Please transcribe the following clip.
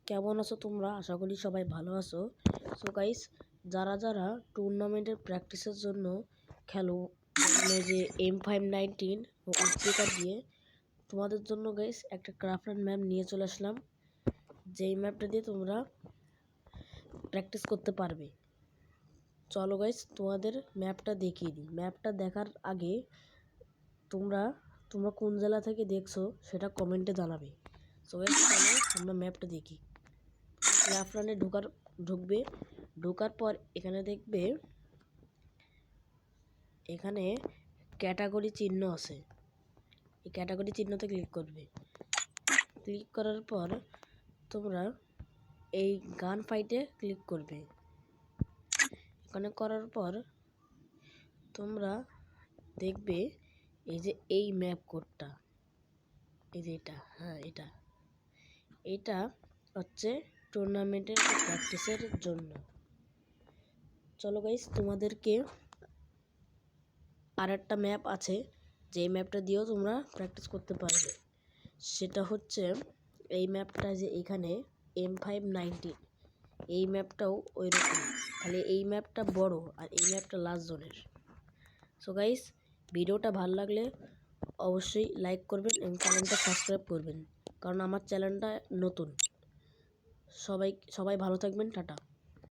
কেমন আছো তোমরা? আশা করি সবাই ভালো আছো। সো গাইস, যারা যারা টুর্নামেন্টের প্র্যাকটিসের জন্য খেলো, মানে যে M519 ও উচ্চকার দিয়ে, তোমাদের জন্য গাইস একটা ক্রাফটল্যান্ড ম্যাপ নিয়ে চলে আসলাম। যেই ম্যাপটা দিয়ে তোমরা প্র্যাকটিস করতে পারবে। চলো গাইস, তোমাদের ম্যাপটা দেখিয়ে দিই। ম্যাপটা দেখার আগে তোমরা কোন জেলা থেকে দেখছো সেটা কমেন্টে জানাবে। সো গাইস, চলো আমরা ম্যাপটা দেখি। ক্রাফটল্যান্ডে ঢুকবে। ঢোকার পর এখানে দেখবে এখানে ক্যাটাগরি চিহ্ন আছে। এই ক্যাটাগরি চিহ্নতে ক্লিক করবে। ক্লিক করার পর তোমরা এই গান ফাইটে ক্লিক করবে। এখানে করার পর তোমরা দেখবে এই যে এই ম্যাপ কোডটা, এই যে এটা হচ্ছে টুর্নামেন্টের প্র্যাকটিসের জন্য। চলো গাইস, তোমাদেরকে আর একটা ম্যাপ আছে, যে ম্যাপটা দিয়েও তোমরা প্র্যাকটিস করতে পারবে। সেটা হচ্ছে এই ম্যাপটা, যে এখানে M519, এই ম্যাপটাও ওই রকম, খালি এই ম্যাপটা বড় আর এই ম্যাপটা লাস্ট জোনের। সো গাইস, ভিডিওটা ভালো লাগলে অবশ্যই লাইক করবেন এবং চ্যানেলটা সাবস্ক্রাইব করবেন, কারণ আমার চ্যানেলটা নতুন। সবাই ভালো থাকবেন। টাটা।